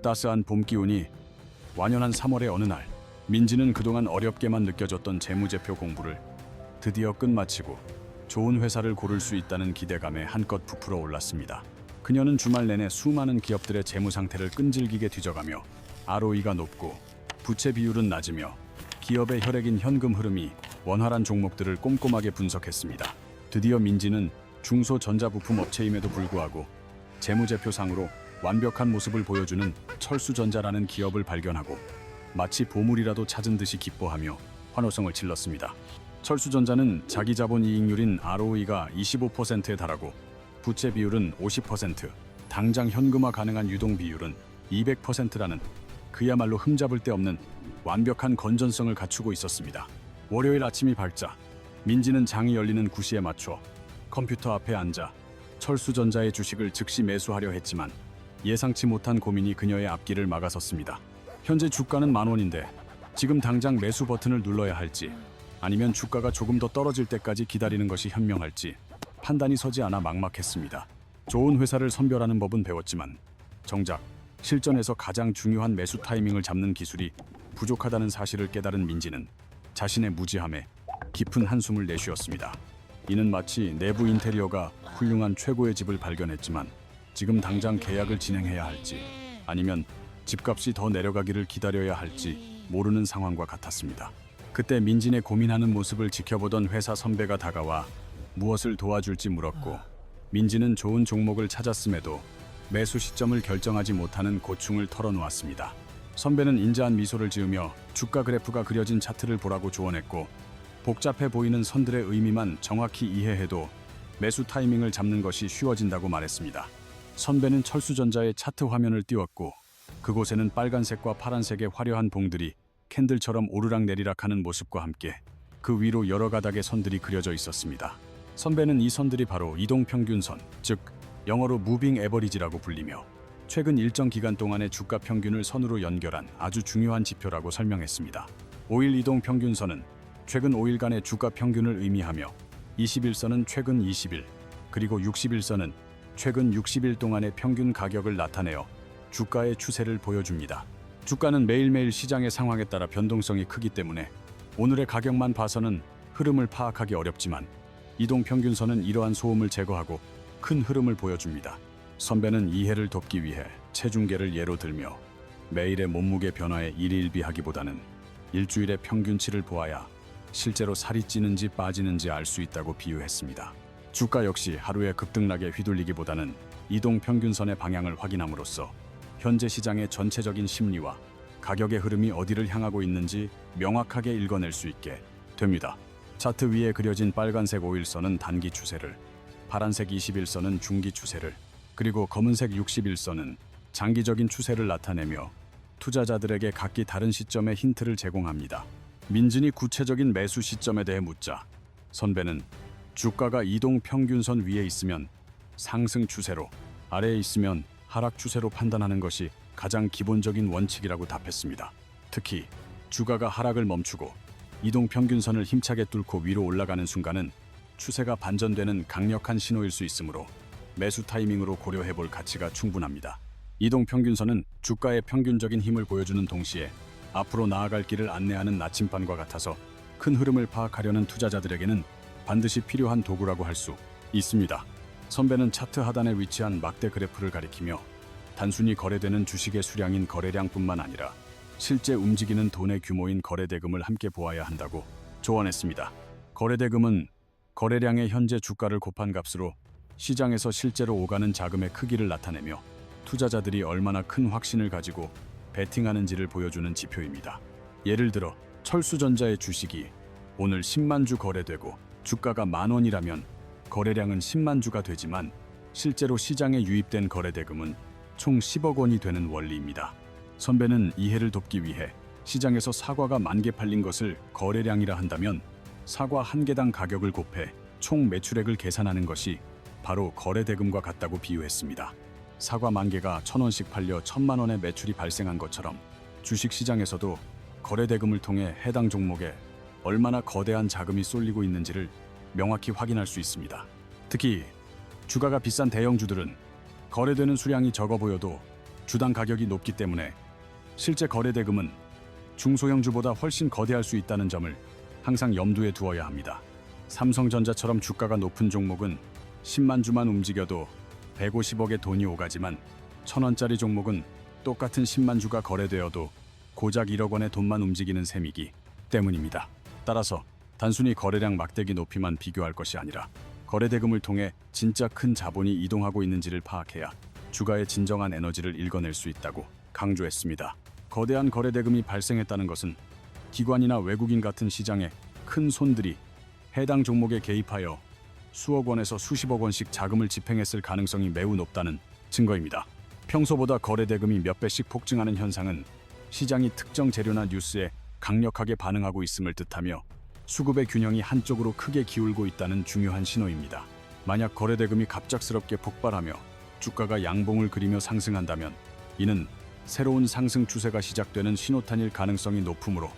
따스한 봄 기운이 완연한 3월의 어느 날, 민지는 그동안 어렵게만 느껴졌던 재무제표 공부를 드디어 끝마치고 좋은 회사를 고를 수 있다는 기대감에 한껏 부풀어 올랐습니다. 그녀는 주말 내내 수많은 기업들의 재무 상태를 끈질기게 뒤져가며 ROE가 높고 부채 비율은 낮으며 기업의 혈액인 현금 흐름이 원활한 종목들을 꼼꼼하게 분석했습니다. 드디어 민지는 중소전자부품 업체임에도 불구하고 재무제표상으로 완벽한 모습을 보여주는 철수전자라는 기업을 발견하고 마치 보물이라도 찾은 듯이 기뻐하며 환호성을 질렀습니다. 철수전자는 자기 자본 이익률인 ROE가 25%에 달하고 부채 비율은 50%, 당장 현금화 가능한 유동 비율은 200%라는 그야말로 흠잡을 데 없는 완벽한 건전성을 갖추고 있었습니다. 월요일 아침이 밝자 민지는 장이 열리는 9시에 맞춰 컴퓨터 앞에 앉아 철수전자의 주식을 즉시 매수하려 했지만 예상치 못한 고민이 그녀의 앞길을 막아섰습니다. 현재 주가는 10,000원인데 지금 당장 매수 버튼을 눌러야 할지 아니면 주가가 조금 더 떨어질 때까지 기다리는 것이 현명할지 판단이 서지 않아 막막했습니다. 좋은 회사를 선별하는 법은 배웠지만 정작 실전에서 가장 중요한 매수 타이밍을 잡는 기술이 부족하다는 사실을 깨달은 민지는 자신의 무지함에 깊은 한숨을 내쉬었습니다. 이는 마치 내부 인테리어가 훌륭한 최고의 집을 발견했지만 지금 당장 계약을 진행해야 할지 아니면 집값이 더 내려가기를 기다려야 할지 모르는 상황과 같았습니다. 그때 민진의 고민하는 모습을 지켜보던 회사 선배가 다가와 무엇을 도와줄지 물었고 민지는 좋은 종목을 찾았음에도 매수 시점을 결정하지 못하는 고충을 털어놓았습니다. 선배는 인자한 미소를 지으며 주가 그래프가 그려진 차트를 보라고 조언했고 복잡해 보이는 선들의 의미만 정확히 이해해도 매수 타이밍을 잡는 것이 쉬워진다고 말했습니다. 선배는 철수전자의 차트 화면을 띄웠고 그곳에는 빨간색과 파란색의 화려한 봉들이 캔들처럼 오르락내리락하는 모습과 함께 그 위로 여러 가닥의 선들이 그려져 있었습니다. 선배는 이 선들이 바로 이동평균선, 즉 영어로 Moving Average라고 불리며 최근 일정 기간 동안의 주가 평균을 선으로 연결한 아주 중요한 지표라고 설명했습니다. 5일 이동평균선은 최근 5일간의 주가 평균을 의미하며 21선은 최근 20일, 그리고 61선은 최근 60일 동안의 평균 가격을 나타내어 주가의 추세를 보여줍니다. 주가는 매일매일 시장의 상황에 따라 변동성이 크기 때문에 오늘의 가격만 봐서는 흐름을 파악하기 어렵지만 이동평균선은 이러한 소음을 제거하고 큰 흐름을 보여줍니다. 선배는 이해를 돕기 위해 체중계를 예로 들며 매일의 몸무게 변화에 일일비하기보다는 일주일의 평균치를 보아야 실제로 살이 찌는지 빠지는지 알 수 있다고 비유했습니다. 주가 역시 하루에 급등락에 휘둘리기보다는 이동평균선의 방향을 확인함으로써 현재 시장의 전체적인 심리와 가격의 흐름이 어디를 향하고 있는지 명확하게 읽어낼 수 있게 됩니다. 차트 위에 그려진 빨간색 5일선은 단기 추세를, 파란색 21선은 중기 추세를, 그리고 검은색 61선은 장기적인 추세를 나타내며 투자자들에게 각기 다른 시점의 힌트를 제공합니다. 민진이 구체적인 매수 시점에 대해 묻자 선배는 주가가 이동평균선 위에 있으면 상승 추세로, 아래에 있으면 하락 추세로 판단하는 것이 가장 기본적인 원칙이라고 답했습니다. 특히 주가가 하락을 멈추고 이동평균선을 힘차게 뚫고 위로 올라가는 순간은 추세가 반전되는 강력한 신호일 수 있으므로 매수 타이밍으로 고려해볼 가치가 충분합니다. 이동평균선은 주가의 평균적인 힘을 보여주는 동시에 앞으로 나아갈 길을 안내하는 나침반과 같아서 큰 흐름을 파악하려는 투자자들에게는 반드시 필요한 도구라고 할 수 있습니다. 선배는 차트 하단에 위치한 막대 그래프를 가리키며 단순히 거래되는 주식의 수량인 거래량뿐만 아니라 실제 움직이는 돈의 규모인 거래대금을 함께 보아야 한다고 조언했습니다. 거래대금은 거래량의 현재 주가를 곱한 값으로 시장에서 실제로 오가는 자금의 크기를 나타내며 투자자들이 얼마나 큰 확신을 가지고 베팅하는지를 보여주는 지표입니다. 예를 들어 철수전자의 주식이 오늘 10만 주 거래되고 주가가 10,000원이라면 거래량은 10만 주가 되지만 실제로 시장에 유입된 거래대금은 총 10억 원이 되는 원리입니다. 선배는 이해를 돕기 위해 시장에서 사과가 10,000개 팔린 것을 거래량이라 한다면 사과 1개당 가격을 곱해 총 매출액을 계산하는 것이 바로 거래대금과 같다고 비유했습니다. 사과 10,000개가 1,000원씩 팔려 1,000만 원의 매출이 발생한 것처럼 주식시장에서도 거래대금을 통해 해당 종목에 얼마나 거대한 자금이 쏠리고 있는지를 명확히 확인할 수 있습니다. 특히 주가가 비싼 대형주들은 거래되는 수량이 적어 보여도 주당 가격이 높기 때문에 실제 거래 대금은 중소형주보다 훨씬 거대할 수 있다는 점을 항상 염두에 두어야 합니다. 삼성전자처럼 주가가 높은 종목은 10만 주만 움직여도 150억의 돈이 오가지만 1,000원짜리 종목은 똑같은 10만 주가 거래되어도 고작 1억 원의 돈만 움직이는 셈이기 때문입니다. 따라서 단순히 거래량 막대기 높이만 비교할 것이 아니라 거래 대금을 통해 진짜 큰 자본이 이동하고 있는지를 파악해야 주가의 진정한 에너지를 읽어낼 수 있다고 강조했습니다. 거대한 거래 대금이 발생했다는 것은 기관이나 외국인 같은 시장에 큰 손들이 해당 종목에 개입하여 수억 원에서 수십억 원씩 자금을 집행했을 가능성이 매우 높다는 증거입니다. 평소보다 거래 대금이 몇 배씩 폭증하는 현상은 시장이 특정 재료나 뉴스에 강력하게 반응하고 있음을 뜻하며 수급의 균형이 한쪽으로 크게 기울고 있다는 중요한 신호입니다. 만약 거래 대금이 갑작스럽게 폭발하며 주가가 양봉을 그리며 상승한다면 이는 새로운 상승 추세가 시작되는 신호탄일 가능성이 높으므로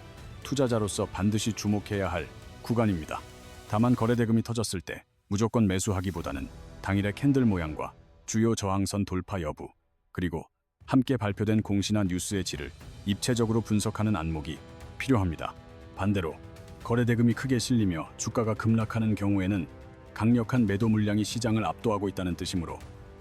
투자자로서 반드시 주목해야 할 구간입니다. 다만 거래 대금이 터졌을 때 무조건 매수하기보다는 당일의 캔들 모양과 주요 저항선 돌파 여부, 그리고 함께 발표된 공시나 뉴스의 질을 입체적으로 분석하는 안목이 필요합니다. 반대로 거래 대금이 크게 실리며 주가가 급락하는 경우에는 강력한 매도 물량이 시장을 압도하고 있다는 뜻이므로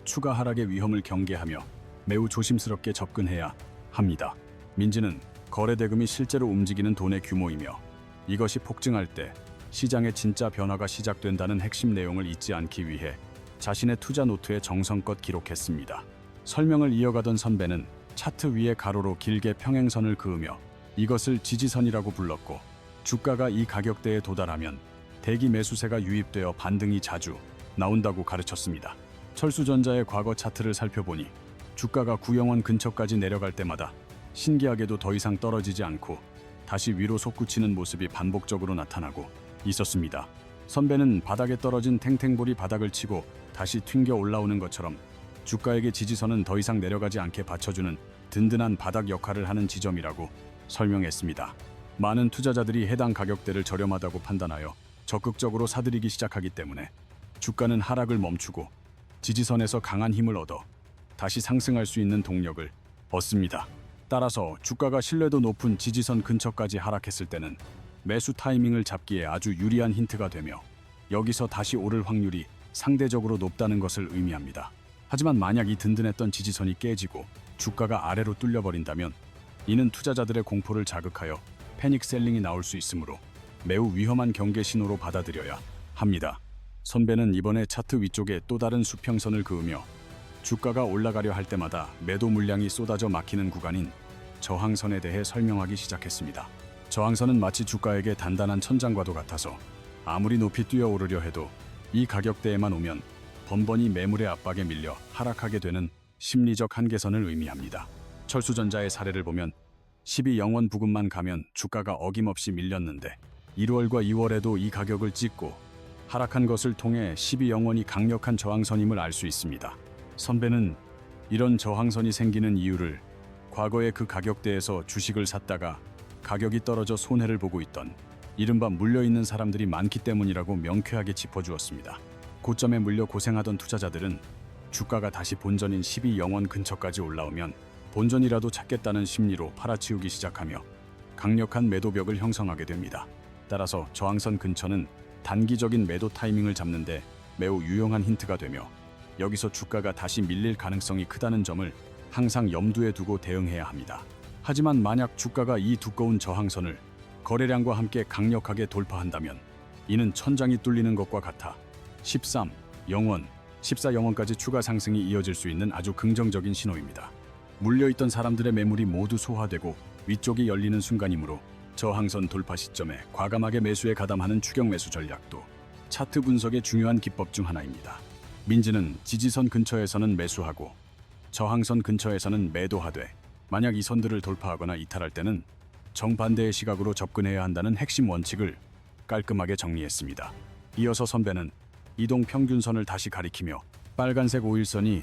추가 하락의 위험을 경계하며 매우 조심스럽게 접근해야 합니다. 민지는 거래 대금이 실제로 움직이는 돈의 규모이며 이것이 폭증할 때 시장의 진짜 변화가 시작된다는 핵심 내용을 잊지 않기 위해 자신의 투자 노트에 정성껏 기록했습니다. 설명을 이어가던 선배는 차트 위에 가로로 길게 평행선을 그으며 이것을 지지선이라고 불렀고, 주가가 이 가격대에 도달하면 대기 매수세가 유입되어 반등이 자주 나온다고 가르쳤습니다. 철수전자의 과거 차트를 살펴보니 주가가 9영원 근처까지 내려갈 때마다 신기하게도 더 이상 떨어지지 않고 다시 위로 솟구치는 모습이 반복적으로 나타나고 있었습니다. 선배는 바닥에 떨어진 탱탱볼이 바닥을 치고 다시 튕겨 올라오는 것처럼 주가에게 지지선은 더 이상 내려가지 않게 받쳐주는 든든한 바닥 역할을 하는 지점이라고 설명했습니다. 많은 투자자들이 해당 가격대를 저렴하다고 판단하여 적극적으로 사들이기 시작하기 때문에 주가는 하락을 멈추고 지지선에서 강한 힘을 얻어 다시 상승할 수 있는 동력을 얻습니다. 따라서 주가가 신뢰도 높은 지지선 근처까지 하락했을 때는 매수 타이밍을 잡기에 아주 유리한 힌트가 되며 여기서 다시 오를 확률이 상대적으로 높다는 것을 의미합니다. 하지만 만약 이 든든했던 지지선이 깨지고 주가가 아래로 뚫려버린다면 이는 투자자들의 공포를 자극하여 패닉 셀링이 나올 수 있으므로 매우 위험한 경계 신호로 받아들여야 합니다. 선배는 이번에 차트 위쪽에 또 다른 수평선을 그으며 주가가 올라가려 할 때마다 매도 물량이 쏟아져 막히는 구간인 저항선에 대해 설명하기 시작했습니다. 저항선은 마치 주가에게 단단한 천장과도 같아서 아무리 높이 뛰어오르려 해도 이 가격대에만 오면 번번이 매물의 압박에 밀려 하락하게 되는 심리적 한계선을 의미합니다. 철수전자의 사례를 보면 12영원 부근만 가면 주가가 어김없이 밀렸는데 1월과 2월에도 이 가격을 찍고 하락한 것을 통해 12영원이 강력한 저항선임을 알 수 있습니다. 선배는 이런 저항선이 생기는 이유를 과거에 그 가격대에서 주식을 샀다가 가격이 떨어져 손해를 보고 있던 이른바 물려있는 사람들이 많기 때문이라고 명쾌하게 짚어주었습니다. 고점에 물려 고생하던 투자자들은 주가가 다시 본전인 12영원 근처까지 올라오면 본전이라도 찾겠다는 심리로 팔아치우기 시작하며 강력한 매도벽을 형성하게 됩니다. 따라서 저항선 근처는 단기적인 매도 타이밍을 잡는데 매우 유용한 힌트가 되며 여기서 주가가 다시 밀릴 가능성이 크다는 점을 항상 염두에 두고 대응해야 합니다. 하지만 만약 주가가 이 두꺼운 저항선을 거래량과 함께 강력하게 돌파한다면 이는 천장이 뚫리는 것과 같아 13영원, 14영원까지 추가 상승이 이어질 수 있는 아주 긍정적인 신호입니다. 물려있던 사람들의 매물이 모두 소화되고 위쪽이 열리는 순간이므로 저항선 돌파 시점에 과감하게 매수에 가담하는 추격 매수 전략도 차트 분석의 중요한 기법 중 하나입니다. 민지는 지지선 근처에서는 매수하고 저항선 근처에서는 매도하되 만약 이 선들을 돌파하거나 이탈할 때는 정반대의 시각으로 접근해야 한다는 핵심 원칙을 깔끔하게 정리했습니다. 이어서 선배는 이동 평균선을 다시 가리키며 빨간색 5일선이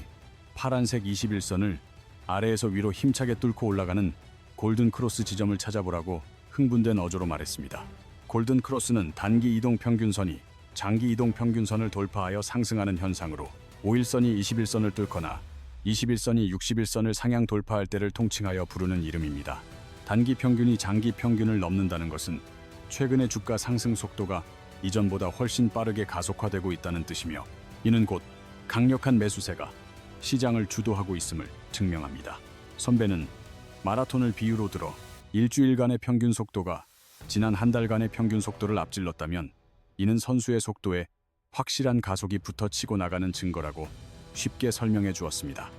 파란색 21선을 아래에서 위로 힘차게 뚫고 올라가는 골든 크로스 지점을 찾아보라고 흥분된 어조로 말했습니다. 골든 크로스는 단기 이동 평균선이 장기 이동 평균선을 돌파하여 상승하는 현상으로 5일선이 21선을 뚫거나 21선이 61선을 상향 돌파할 때를 통칭하여 부르는 이름입니다. 단기 평균이 장기 평균을 넘는다는 것은 최근의 주가 상승 속도가 이전보다 훨씬 빠르게 가속화되고 있다는 뜻이며, 이는 곧 강력한 매수세가 시장을 주도하고 있음을 증명합니다. 선배는 마라톤을 비유로 들어 일주일간의 평균 속도가 지난 한 달간의 평균 속도를 앞질렀다면 이는 선수의 속도에 확실한 가속이 붙어치고 나가는 증거라고 쉽게 설명해 주었습니다.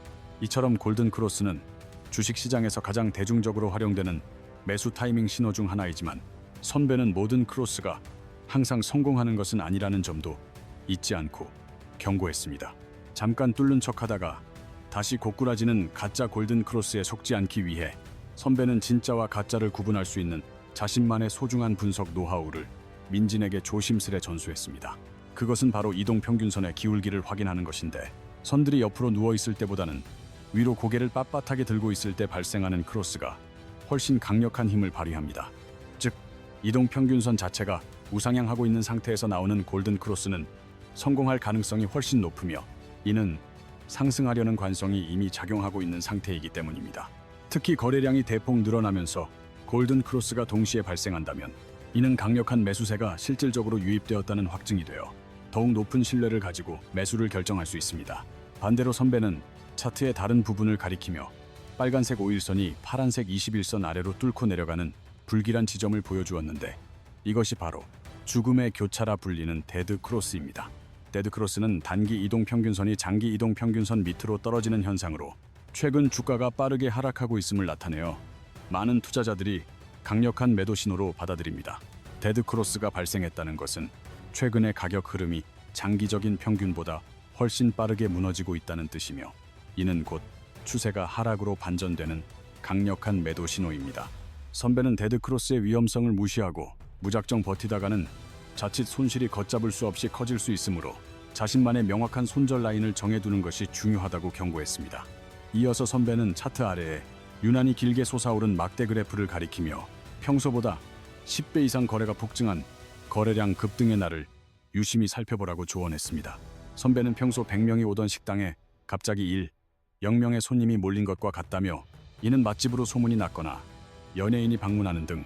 이처럼 골든 크로스는 주식시장에서 가장 대중적으로 활용되는 매수 타이밍 신호 중 하나이지만, 선배는 모든 크로스가 항상 성공하는 것은 아니라는 점도 잊지 않고 경고했습니다. 잠깐 뚫는 척하다가 다시 고꾸라지는 가짜 골든 크로스에 속지 않기 위해 선배는 진짜와 가짜를 구분할 수 있는 자신만의 소중한 분석 노하우를 민진에게 조심스레 전수했습니다. 그것은 바로 이동평균선의 기울기를 확인하는 것인데, 선들이 옆으로 누워있을 때보다는 위로 고개를 빳빳하게 들고 있을 때 발생하는 크로스가 훨씬 강력한 힘을 발휘합니다. 즉, 이동평균선 자체가 우상향하고 있는 상태에서 나오는 골든 크로스는 성공할 가능성이 훨씬 높으며, 이는 상승하려는 관성이 이미 작용하고 있는 상태이기 때문입니다. 특히 거래량이 대폭 늘어나면서 골든 크로스가 동시에 발생한다면 이는 강력한 매수세가 실질적으로 유입되었다는 확증이 되어 더욱 높은 신뢰를 가지고 매수를 결정할 수 있습니다. 반대로 선배는 차트의 다른 부분을 가리키며 빨간색 5일선이 파란색 21선 아래로 뚫고 내려가는 불길한 지점을 보여주었는데, 이것이 바로 죽음의 교차라 불리는 데드 크로스입니다. 데드 크로스는 단기 이동 평균선이 장기 이동 평균선 밑으로 떨어지는 현상으로 최근 주가가 빠르게 하락하고 있음을 나타내어 많은 투자자들이 강력한 매도 신호로 받아들입니다. 데드 크로스가 발생했다는 것은 최근의 가격 흐름이 장기적인 평균보다 훨씬 빠르게 무너지고 있다는 뜻이며, 이는 곧 추세가 하락으로 반전되는 강력한 매도 신호입니다. 선배는 데드 크로스의 위험성을 무시하고 무작정 버티다가는 자칫 손실이 걷잡을 수 없이 커질 수 있으므로 자신만의 명확한 손절 라인을 정해두는 것이 중요하다고 경고했습니다. 이어서 선배는 차트 아래에 유난히 길게 솟아오른 막대 그래프를 가리키며 평소보다 10배 이상 거래가 폭증한 거래량 급등의 날을 유심히 살펴보라고 조언했습니다. 선배는 평소 100명이 오던 식당에 갑자기 0명의 손님이 몰린 것과 같다며, 이는 맛집으로 소문이 났거나 연예인이 방문하는 등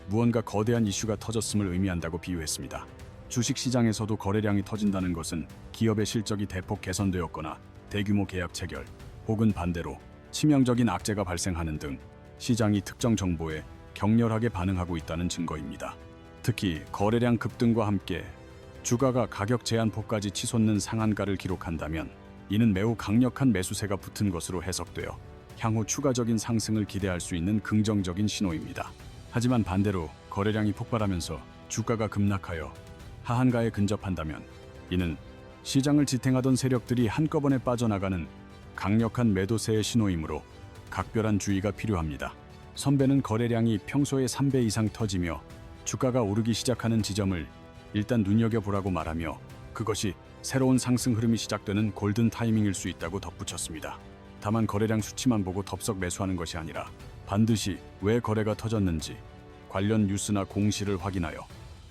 무언가 거대한 이슈가 터졌음을 의미한다고 비유했습니다. 주식시장에서도 거래량이 터진다는 것은 기업의 실적이 대폭 개선되었거나 대규모 계약 체결, 혹은 반대로 치명적인 악재가 발생하는 등 시장이 특정 정보에 격렬하게 반응하고 있다는 증거입니다. 특히 거래량 급등과 함께 주가가 가격 제한폭까지 치솟는 상한가를 기록한다면 이는 매우 강력한 매수세가 붙은 것으로 해석되어 향후 추가적인 상승을 기대할 수 있는 긍정적인 신호입니다. 하지만 반대로 거래량이 폭발하면서 주가가 급락하여 하한가에 근접한다면 이는 시장을 지탱하던 세력들이 한꺼번에 빠져나가는 강력한 매도세의 신호이므로 각별한 주의가 필요합니다. 선배는 거래량이 평소의 3배 이상 터지며 주가가 오르기 시작하는 지점을 일단 눈여겨보라고 말하며, 그것이 새로운 상승 흐름이 시작되는 골든 타이밍일 수 있다고 덧붙였습니다. 다만 거래량 수치만 보고 덥석 매수하는 것이 아니라 반드시 왜 거래가 터졌는지 관련 뉴스나 공시를 확인하여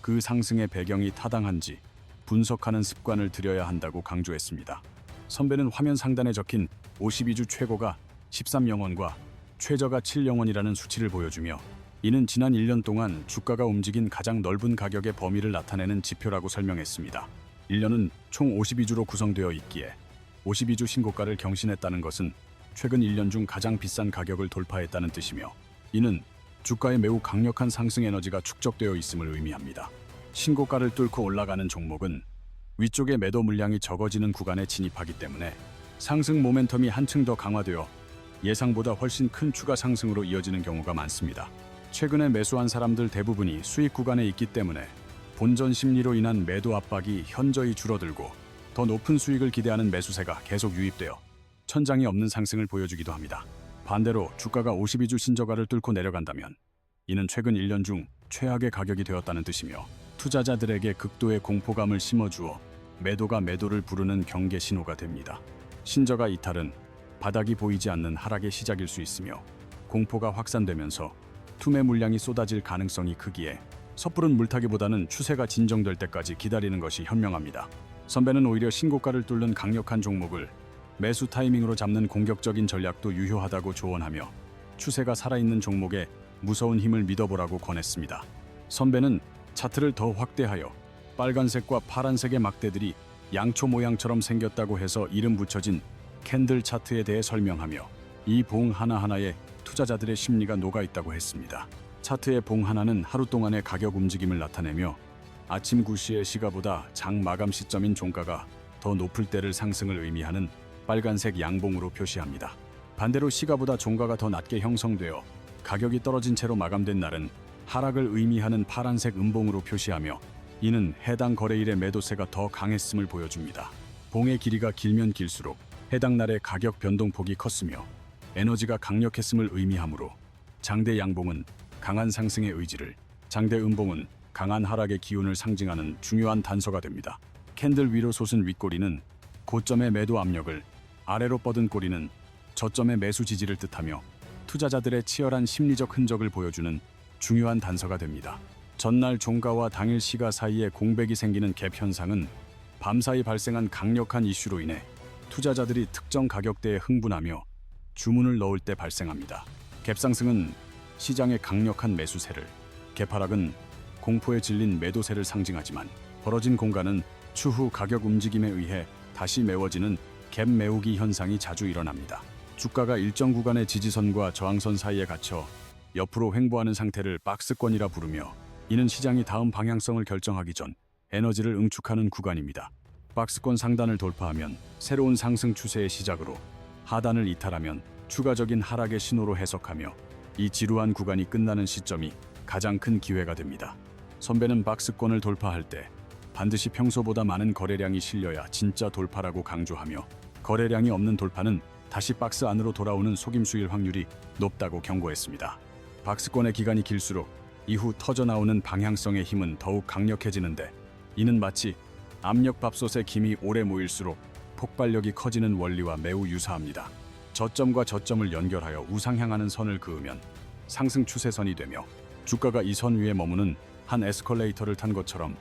그 상승의 배경이 타당한지 분석하는 습관을 들여야 한다고 강조했습니다. 선배는 화면 상단에 적힌 52주 최고가 13영원과 최저가 7영원이라는 수치를 보여주며, 이는 지난 1년 동안 주가가 움직인 가장 넓은 가격의 범위를 나타내는 지표라고 설명했습니다. 1년은 총 52주로 구성되어 있기에 52주 신고가를 경신했다는 것은 최근 1년 중 가장 비싼 가격을 돌파했다는 뜻이며, 이는 주가에 매우 강력한 상승 에너지가 축적되어 있음을 의미합니다. 신고가를 뚫고 올라가는 종목은 위쪽의 매도 물량이 적어지는 구간에 진입하기 때문에 상승 모멘텀이 한층 더 강화되어 예상보다 훨씬 큰 추가 상승으로 이어지는 경우가 많습니다. 최근에 매수한 사람들 대부분이 수익 구간에 있기 때문에 본전 심리로 인한 매도 압박이 현저히 줄어들고 더 높은 수익을 기대하는 매수세가 계속 유입되어 천장이 없는 상승을 보여주기도 합니다. 반대로 주가가 52주 신저가를 뚫고 내려간다면 이는 최근 1년 중 최악의 가격이 되었다는 뜻이며, 투자자들에게 극도의 공포감을 심어주어 매도가 매도를 부르는 경계 신호가 됩니다. 신저가 이탈은 바닥이 보이지 않는 하락의 시작일 수 있으며, 공포가 확산되면서 투매 물량이 쏟아질 가능성이 크기에 섣부른 물타기보다는 추세가 진정될 때까지 기다리는 것이 현명합니다. 선배는 오히려 신고가를 뚫는 강력한 종목을 매수 타이밍으로 잡는 공격적인 전략도 유효하다고 조언하며 추세가 살아있는 종목에 무서운 힘을 믿어보라고 권했습니다. 선배는 차트를 더 확대하여 빨간색과 파란색의 막대들이 양초 모양처럼 생겼다고 해서 이름 붙여진 캔들 차트에 대해 설명하며 이 봉 하나하나에 투자자들의 심리가 녹아있다고 했습니다. 차트의 봉 하나는 하루 동안의 가격 움직임을 나타내며 아침 9시의 시가보다 장 마감 시점인 종가가 더 높을 때를 상승을 의미하는 빨간색 양봉으로 표시합니다. 반대로 시가보다 종가가 더 낮게 형성되어 가격이 떨어진 채로 마감된 날은 하락을 의미하는 파란색 음봉으로 표시하며 이는 해당 거래일의 매도세가 더 강했음을 보여줍니다. 봉의 길이가 길면 길수록 해당 날의 가격 변동폭이 컸으며 에너지가 강력했음을 의미하므로 장대 양봉은 강한 상승의 의지를, 장대 음봉은 강한 하락의 기운을 상징하는 중요한 단서가 됩니다. 캔들 위로 솟은 윗꼬리는 고점의 매도 압력을, 아래로 뻗은 꼬리는 저점의 매수 지지를 뜻하며 투자자들의 치열한 심리적 흔적을 보여주는 중요한 단서가 됩니다. 전날 종가와 당일 시가 사이에 공백이 생기는 갭 현상은 밤사이 발생한 강력한 이슈로 인해 투자자들이 특정 가격대에 흥분하며 주문을 넣을 때 발생합니다. 갭 상승은 시장의 강력한 매수세를, 갭 하락은 공포에 질린 매도세를 상징하지만 벌어진 공간은 추후 가격 움직임에 의해 다시 메워지는 갭 메우기 현상이 자주 일어납니다. 주가가 일정 구간의 지지선과 저항선 사이에 갇혀 옆으로 횡보하는 상태를 박스권이라 부르며 이는 시장이 다음 방향성을 결정하기 전 에너지를 응축하는 구간입니다. 박스권 상단을 돌파하면 새로운 상승 추세의 시작으로, 하단을 이탈하면 추가적인 하락의 신호로 해석하며 이 지루한 구간이 끝나는 시점이 가장 큰 기회가 됩니다. 선배는 박스권을 돌파할 때 반드시 평소보다 많은 거래량이 실려야 진짜 돌파라고 강조하며 거래량이 없는 돌파는 다시 박스 안으로 돌아오는 속임수일 확률이 높다고 경고했습니다. 박스권의 기간이 길수록 이후 터져나오는 방향성의 힘은 더욱 강력해지는데 이는 마치 압력밥솥에 김이 오래 모일수록 폭발력이 커지는 원리와 매우 유사합니다. 저점과 저점을 연결하여 우상향하는 선을 그으면 상승 추세선이 되며 주가가 이 선 위에 머무는 한 에스컬레이터를 탄 것처럼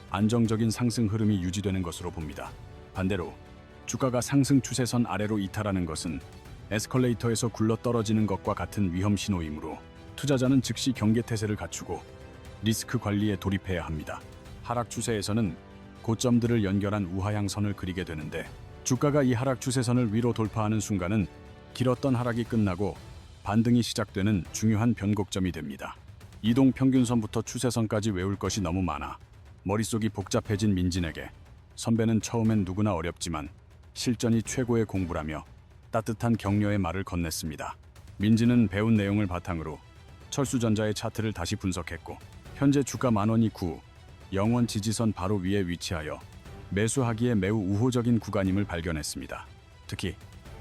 안정적인 상승 흐름이 유지되는 것으로 봅니다. 반대로 주가가 상승 추세선 아래로 이탈하는 것은 에스컬레이터에서 굴러떨어지는 것과 같은 위험 신호이므로 투자자는 즉시 경계태세를 갖추고 리스크 관리에 돌입해야 합니다. 하락 추세에서는 고점들을 연결한 우하향 선을 그리게 되는데 주가가 이 하락 추세선을 위로 돌파하는 순간은 길었던 하락이 끝나고 반등이 시작되는 중요한 변곡점이 됩니다. 이동 평균선부터 추세선까지 외울 것이 너무 많아 머릿속이 복잡해진 민진에게 선배는 처음엔 누구나 어렵지만 실전이 최고의 공부라며 따뜻한 격려의 말을 건넸습니다. 민진은 배운 내용을 바탕으로 철수전자의 차트를 다시 분석했고 현재 주가 만원이 0원 지지선 바로 위에 위치하여 매수하기에 매우 우호적인 구간임을 발견했습니다. 특히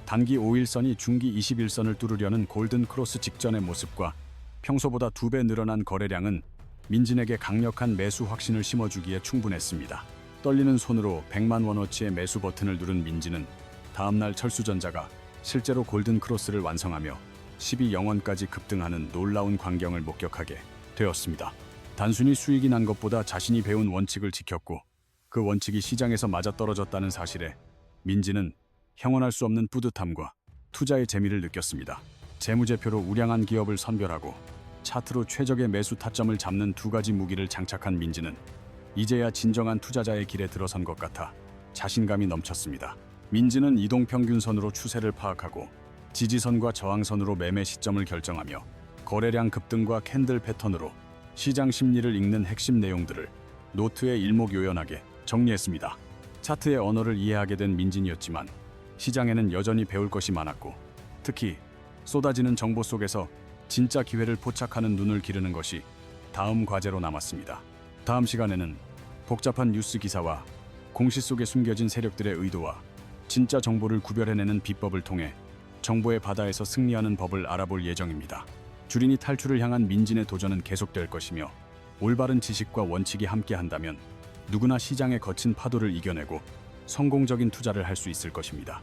단기 5일선이 중기 21선을 뚫으려는 골든 크로스 직전의 모습과 평소보다 2배 늘어난 거래량은 민진에게 강력한 매수 확신을 심어주기에 충분했습니다. 떨리는 손으로 100만 원어치의 매수 버튼을 누른 민진은 다음날 철수전자가 실제로 골든 크로스를 완성하며 12영원까지 급등하는 놀라운 광경을 목격하게 되었습니다. 단순히 수익이 난 것보다 자신이 배운 원칙을 지켰고 그 원칙이 시장에서 맞아떨어졌다는 사실에 민진은 형언할 수 없는 뿌듯함과 투자의 재미를 느꼈습니다. 재무제표로 우량한 기업을 선별하고 차트로 최적의 매수 타점을 잡는 두 가지 무기를 장착한 민진은 이제야 진정한 투자자의 길에 들어선 것 같아 자신감이 넘쳤습니다. 민진은 이동평균선으로 추세를 파악하고 지지선과 저항선으로 매매 시점을 결정하며 거래량 급등과 캔들 패턴으로 시장 심리를 읽는 핵심 내용들을 노트에 일목요연하게 정리했습니다. 차트의 언어를 이해하게 된 민진이었지만 시장에는 여전히 배울 것이 많았고 특히 쏟아지는 정보 속에서 진짜 기회를 포착하는 눈을 기르는 것이 다음 과제로 남았습니다. 다음 시간에는 복잡한 뉴스 기사와 공시 속에 숨겨진 세력들의 의도와 진짜 정보를 구별해내는 비법을 통해 정보의 바다에서 승리하는 법을 알아볼 예정입니다. 주린이 탈출을 향한 민진의 도전은 계속될 것이며 올바른 지식과 원칙이 함께한다면 누구나 시장의 거친 파도를 이겨내고 성공적인 투자를 할 수 있을 것입니다.